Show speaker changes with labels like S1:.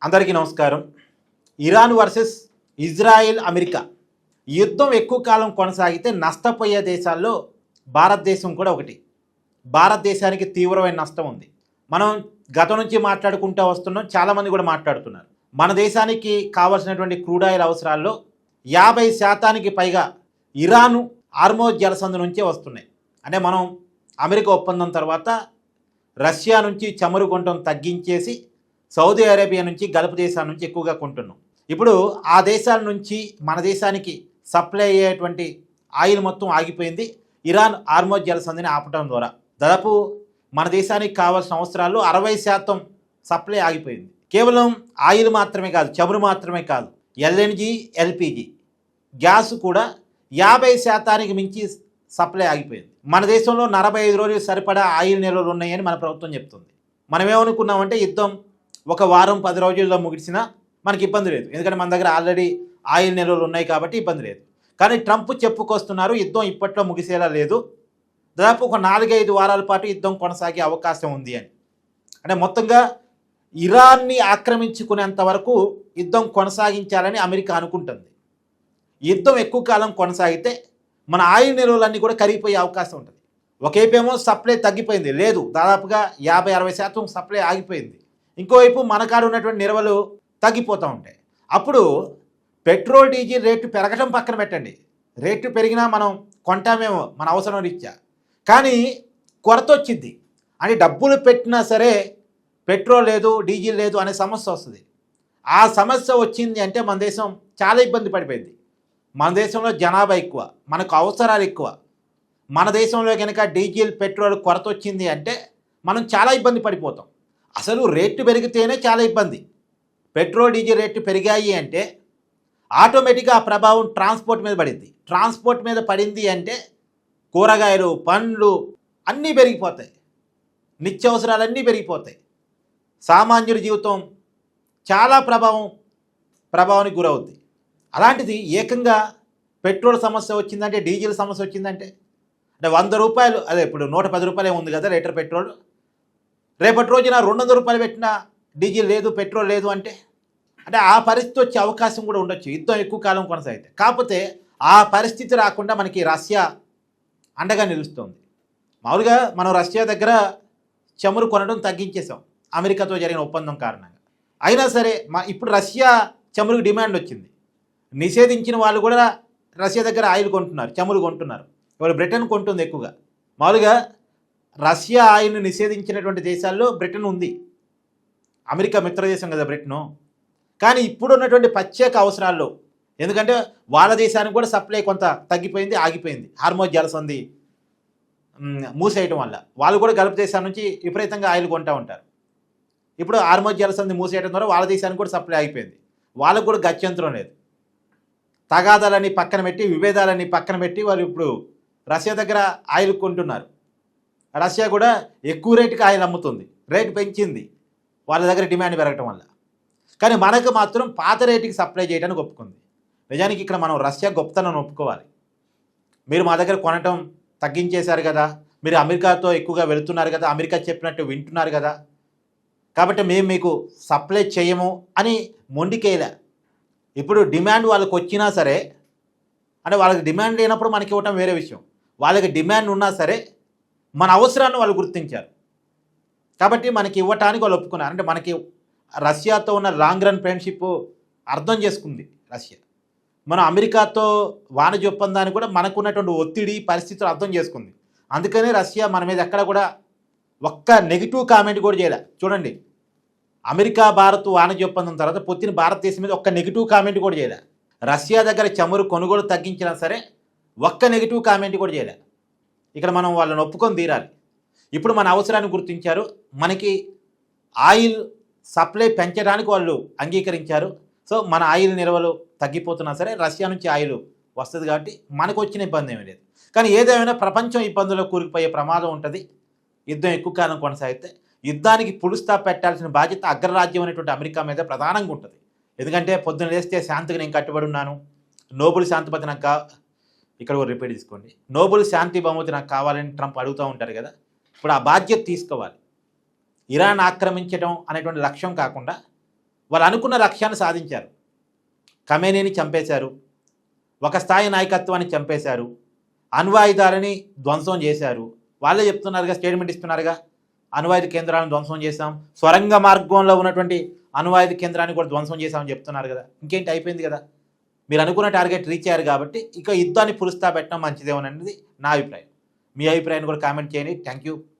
S1: అందరికీ నమస్కారం. Iran versus Israel America యుద్ధం ఎక్కువ కాలం కొనసాగితే నష్టపోయే దేశాల్లో భారతదేశం కూడా ఒకటి. భారతదేశానికి తీవ్రమైన నష్టం ఉంది. మనం గతం నుంచి మాట్లాడుకుంటూ వస్తున్నాం, చాలామంది కూడా మాట్లాడుతున్నారు. మన దేశానికి కావాల్సినటువంటి క్రూడ్ ఆయిల్ అవసరాల్లో 50% పైగా ఇరాను హార్మోజ్ జలసంధి నుంచే వస్తున్నాయి. అంటే మనం అమెరికా ఒప్పందం తర్వాత రష్యా నుంచి చమురు కొనడం తగ్గించేసి సౌదీ అరేబియా నుంచి గల్ఫ్ దేశాల నుంచి ఎక్కువగా కొంటున్నాం. ఇప్పుడు ఆ దేశాల నుంచి మన దేశానికి సప్లై అయ్యేటువంటి ఆయిల్ మొత్తం ఆగిపోయింది ఇరాన్ హార్మోజ్ జలసంధిని ఆపటం ద్వారా. దాదాపు మన దేశానికి కావాల్సిన అవసరాల్లో 60% సప్లై ఆగిపోయింది. కేవలం ఆయిల్ మాత్రమే కాదు, చమురు మాత్రమే కాదు, ఎల్ఎన్జి, ఎల్పిజి గ్యాస్ కూడా 50% మించి సప్లై ఆగిపోయింది. మన దేశంలో 45 రోజులు సరిపడా ఆయిల్ నిల్వలు ఉన్నాయని మన ప్రభుత్వం చెప్తుంది. మనం ఏమనుకున్నామంటే యుద్ధం ఒక వారం 10 రోజుల్లో ముగిసినా మనకి ఇబ్బంది లేదు, ఎందుకంటే మన దగ్గర ఆల్రెడీ ఆయిల్ నిల్వలు ఉన్నాయి కాబట్టి ఇబ్బంది లేదు. కానీ ట్రంప్ చెప్పుకొస్తున్నారు యుద్ధం ఇప్పట్లో ముగిసేలా లేదు, దాదాపు ఒక 4-5 వారాల పాటు యుద్ధం కొనసాగే అవకాశం ఉంది అని. అంటే మొత్తంగా ఇరాన్ని ఆక్రమించుకునేంత వరకు యుద్ధం కొనసాగించాలని అమెరికా అనుకుంటుంది. యుద్ధం ఎక్కువ కాలం కొనసాగితే మన ఆయిల్ నిల్వలన్నీ కూడా కరిగిపోయే అవకాశం ఉంటుంది. ఒకవైపేమో సప్లై తగ్గిపోయింది, లేదు దాదాపుగా 50-60% సప్లై ఆగిపోయింది. ఇంకోవైపు మన కాడ ఉన్నటువంటి నిల్వలు తగ్గిపోతూ ఉంటాయి. అప్పుడు పెట్రోల్ డీజిల్ రేటు పెరగడం పక్కన పెట్టండి, రేటు పెరిగినా మనం కొంటామేమో మన అవసరం రీత్యా, కానీ కొరత వచ్చింది. అంటే డబ్బులు పెట్టినా సరే పెట్రోల్ లేదు, డీజిల్ లేదు అనే సమస్య వస్తుంది. ఆ సమస్య వచ్చింది అంటే మన దేశం చాలా ఇబ్బంది పడిపోయింది. మన దేశంలో జనాభా ఎక్కువ, మనకు అవసరాలు ఎక్కువ. మన దేశంలో కనుక డీజిల్ పెట్రోల్ కొరత వచ్చింది అంటే మనం చాలా ఇబ్బంది పడిపోతాం. అసలు రేటు పెరిగితేనే చాలా ఇబ్బంది. పెట్రోల్ డీజిల్ రేటు పెరిగాయి అంటే ఆటోమేటిక్గా ఆ ప్రభావం ట్రాన్స్పోర్ట్ మీద పడింది. ట్రాన్స్పోర్ట్ మీద పడింది అంటే కూరగాయలు, పండ్లు అన్నీ పెరిగిపోతాయి, నిత్యావసరాలన్నీ పెరిగిపోతాయి. సామాన్యుడి జీవితం చాలా ప్రభావానికి గురవుద్ది. అలాంటిది ఏకంగా పెట్రోల్ సమస్య వచ్చిందంటే, డీజిల్ సమస్య వచ్చిందంటే, అంటే 100 రూపాయలు, అదే ఇప్పుడు 110 రూపాయలే ఉంది కదా లీటర్ పెట్రోల్, రేపటి రోజున 200 రూపాయలు పెట్టినా డీజిల్ లేదు, పెట్రోల్ లేదు అంటే ఆ పరిస్థితి వచ్చే అవకాశం కూడా ఉండొచ్చు యుద్ధం ఎక్కువ కాలం కొనసాగితే. కాకపోతే ఆ పరిస్థితి రాకుండా మనకి రష్యా అండగా నిలుస్తుంది. మామూలుగా మనం రష్యా దగ్గర చమురు కొనడం తగ్గించేసాం అమెరికాతో జరిగిన ఒప్పందం కారణంగా. అయినా సరే ఇప్పుడు రష్యా చమురుకు డిమాండ్ వచ్చింది. నిషేధించిన వాళ్ళు కూడా రష్యా దగ్గర ఆయిల్ కొంటున్నారు, చమురు కొంటున్నారు. ఇవాళ బ్రిటన్ కొంటుంది ఎక్కువగా. మామూలుగా రష్యా ఆయిల్ను నిషేధించినటువంటి దేశాల్లో బ్రిటన్ ఉంది. అమెరికా మిత్రదేశం కదా బ్రిటను. కానీ ఇప్పుడున్నటువంటి ప్రత్యేక అవసరాల్లో, ఎందుకంటే వాళ్ళ దేశానికి కూడా సప్లై కొంత తగ్గిపోయింది, ఆగిపోయింది హార్మోజ్ జలసంధి మూసేయటం వల్ల. వాళ్ళు కూడా గల్ఫ్ దేశాల నుంచి విపరీతంగా ఆయిల్ కొంటూ ఉంటారు. ఇప్పుడు హార్మోజ్ జలసంధి మూసేయడం ద్వారా వాళ్ళ దేశానికి కూడా సప్లై ఆగిపోయింది. వాళ్ళకు కూడా గత్యంతరం లేదు. తగాదాలని పక్కన పెట్టి, విభేదాలని పక్కన పెట్టి వాళ్ళు ఇప్పుడు రష్యా దగ్గర ఆయిల్ కొంటున్నారు. రష్యా కూడా ఎక్కువ రేటుకి ఆయిల్ అమ్ముతుంది, రేటు పెంచింది వాళ్ళ దగ్గర డిమాండ్ పెరగటం వల్ల. కానీ మనకు మాత్రం పాత రేటుకి సప్లై చేయడానికి ఒప్పుకుంది. నిజానికి ఇక్కడ మనం రష్యా గొప్పతనం ఒప్పుకోవాలి. మీరు మా దగ్గర కొనటం తగ్గించేశారు కదా, మీరు అమెరికాతో ఎక్కువగా వెళుతున్నారు కదా, అమెరికా చెప్పినట్టు వింటున్నారు కదా, కాబట్టి మేము మీకు సప్లై చేయము అని మొండికేయలే. ఇప్పుడు డిమాండ్ వాళ్ళకి వచ్చినా సరే, అంటే వాళ్ళకి డిమాండ్ లేనప్పుడు మనకి ఇవ్వటం వేరే విషయం, వాళ్ళకి డిమాండ్ ఉన్నా సరే మన అవసరాన్ని వాళ్ళు గుర్తించారు కాబట్టి మనకి ఇవ్వటానికి వాళ్ళు ఒప్పుకున్నారు. అంటే మనకి రష్యాతో ఉన్న లాంగ్ రన్ ఫ్రెండ్షిప్ అర్థం చేసుకుంది రష్యా. మనం అమెరికాతో వాణిజ్య ఒప్పందాన్ని కూడా మనకున్నటువంటి ఒత్తిడి పరిస్థితులు అర్థం చేసుకుంది. అందుకనే రష్యా మన మీద ఎక్కడ కూడా ఒక్క నెగిటివ్ కామెంట్ కూడా చేయలే. చూడండి, అమెరికా భారత్ వాణిజ్య ఒప్పందం తర్వాత పొత్తిన భారతదేశం మీద ఒక్క నెగిటివ్ కామెంట్ కూడా చేయలే. రష్యా దగ్గర చమురు కొనుగోలు తగ్గించినా సరే ఒక్క నెగిటివ్ కామెంట్ కూడా చేయలే. ఇక్కడ మనం వాళ్ళని ఒప్పుకొని తీరాలి. ఇప్పుడు మన అవసరాన్ని గుర్తించారు, మనకి ఆయిల్ సప్లై పెంచడానికి వాళ్ళు అంగీకరించారు. సో మన ఆయిల్ నిల్వలు తగ్గిపోతున్నా సరే రష్యా నుంచి ఆయిల్ వస్తుంది కాబట్టి మనకు వచ్చిన ఇబ్బంది ఏమీ లేదు. కానీ ఏదేమైనా ప్రపంచం ఇబ్బందుల్లో కూరుకుపోయే ప్రమాదం ఉంటుంది యుద్ధం ఎక్కువ కాలం కొనసాగితే. యుద్ధానికి పులు స్టాప్ పెట్టాల్సిన బాధ్యత అగ్రరాజ్యం అనేటువంటి అమెరికా మీద ప్రధానంగా ఉంటుంది. ఎందుకంటే పొద్దున లేస్తే శాంతికి నేను కట్టుబడి ఉన్నాను, నోబుల్ శాంతిపతి నాకు ఇక్కడ రిపీట్ తీసుకోండి, నోబుల్ శాంతి బహుమతి నాకు కావాలని ట్రంప్ అడుగుతూ ఉంటారు కదా. ఇప్పుడు ఆ బాధ్యత తీసుకోవాలి. ఇరాన్ ఆక్రమించడం అనేటువంటి లక్ష్యం కాకుండా వాళ్ళు అనుకున్న లక్ష్యాన్ని సాధించారు. ఖమేనీని చంపేశారు, ఒక స్థాయి నాయకత్వాన్ని చంపేశారు, అణ్వాయుధాలని ధ్వంసం చేశారు. వాళ్ళే చెప్తున్నారుగా, స్టేట్మెంట్ ఇస్తున్నారుగా, అణ్వాయుధ కేంద్రాలను ధ్వంసం చేశాం, స్వరంగ మార్గంలో ఉన్నటువంటి అణ్వాయుధ కేంద్రాన్ని కూడా ధ్వంసం చేశామని చెప్తున్నారు కదా. ఇంకేంటి, అయిపోయింది కదా. మీరు అనుకున్న టార్గెట్ రీచ్ అయ్యారు కాబట్టి ఇక యుద్ధాన్ని పురుస్తా పెట్టడం మంచిదేమోననేది నా అభిప్రాయం. మీ అభిప్రాయాన్ని కూడా కామెంట్ చేయండి. Thank you.